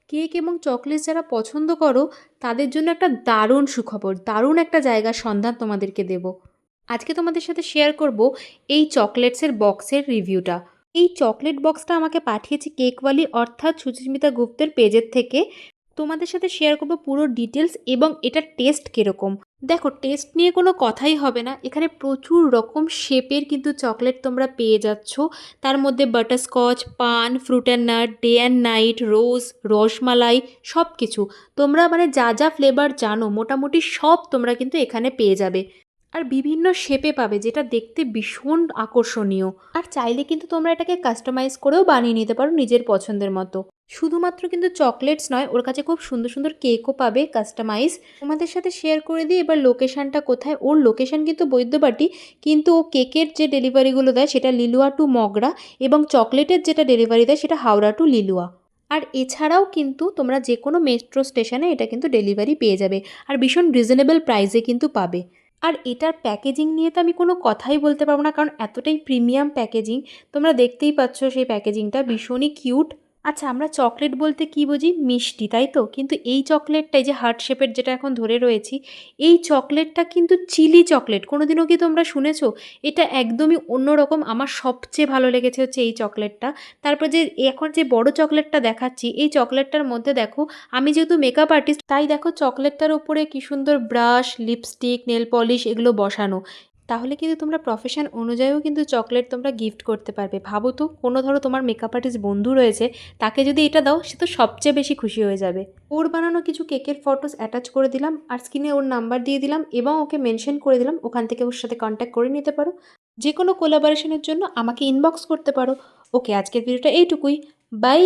Cake এবং chocolate যারা পছন্দ করো তাদের জন্য একটা দারুণ সুখবর, দারুণ একটা জায়গার সন্ধান তোমাদেরকে দেব। আজকে তোমাদের সাথে শেয়ার করব এই চকলেটসের বক্সের রিভিউটা। এই চকলেট বক্সটা আমাকে পাঠিয়েছে কেকওয়ালি অর্থাৎ সুচিস্মিতা গুপ্তের পেজের থেকে। তোমাদের সাথে শেয়ার করব পুরো ডিটেলস এবং এটার টেস্ট কীরকম। দেখো, টেস্ট নিয়ে কোনো কথাই হবে না, এখানে প্রচুর রকম শেপের কিন্তু চকলেট তোমরা পেয়ে যাচ্ছ। তার মধ্যে butterscotch, paan, fruit and nut, day and night, rose, rasmalai, সব কিছু তোমরা মানে যা যা ফ্লেভার জানো মোটামুটি সব তোমরা কিন্তু এখানে পেয়ে যাবে। আর বিভিন্ন শেপে পাবে, যেটা দেখতে ভীষণ আকর্ষণীয়। আর চাইলে কিন্তু তোমরা এটাকে কাস্টমাইজ করেও বানিয়ে নিতে পারো নিজের পছন্দের মতো। শুধুমাত্র কিন্তু চকলেটস নয়, ওর কাছে খুব সুন্দর সুন্দর কেকও পাবে কাস্টমাইজ। তোমাদের সাথে শেয়ার করে দিই এবার লোকেশানটা কোথায়। ওর লোকেশান কিন্তু বৈদ্যবাটি, কিন্তু ও কেকের যে ডেলিভারিগুলো দেয় সেটা লিলুয়া টু মগরা, এবং চকলেটের যেটা ডেলিভারি দেয় সেটা হাওড়া টু লিলুয়া। আর এছাড়াও কিন্তু তোমরা যে কোনো মেট্রো স্টেশনে এটা কিন্তু ডেলিভারি পেয়ে যাবে। আর ভীষণ রিজনেবল প্রাইসে কিন্তু পাবে। আর এটার প্যাকেজিং নিয়ে তো আমি কোনো কথাই বলতে পারবো না, কারণ এতটাই প্রিমিয়াম প্যাকেজিং। তোমরা দেখতেই পাচ্ছ সেই প্যাকেজিংটা ভীষণই কিউট। আচ্ছা, আমরা চকলেট বলতে কী বুঝি? মিষ্টি, তাই তো? কিন্তু এই চকলেটটাই যে হার্ট শেপের যেটা এখন ধরে রয়েছি, এই চকলেটটা কিন্তু চিলি চকলেট। কোনোদিনও কি তোমরা শুনেছো? এটা একদমই অন্যরকম। আমার সবচেয়ে ভালো লেগেছে হচ্ছে এই চকলেটটা। তারপর যে এখন যে বড় চকলেটটা দেখাচ্ছি, এই চকলেটটার মধ্যে দেখো, আমি যেহেতু মেকআপ আর্টিস্ট তাই দেখো চকলেটটার ওপরে কী সুন্দর ব্রাশ, লিপস্টিক, নেল পলিশ এগুলো বসানো। তাহলে কিন্তু তোমরা প্রফেশন অনুযায়ীও কিন্তু চকলেট তোমরা গিফট করতে পারবে। ভাবো তো, কোনো ধরো তোমার মেকআপ আর্টিস্ট বন্ধু রয়েছে, তাকে যদি এটা দাও সে তো সবচেয়ে বেশি খুশি হয়ে যাবে। ওর বানানো কিছু কেকের ফটোস অ্যাটাচ করে দিলাম, আর স্ক্রিনে ওর নাম্বার দিয়ে দিলাম এবং ওকে মেনশন করে দিলাম, ওখান থেকে ওর সাথে কন্ট্যাক্ট করে নিতে পারো। যে কোনো কোলাবোরেশনের জন্য আমাকে ইনবক্স করতে পারো। ওকে, আজকের ভিডিওটা এইটুকুই। বাই।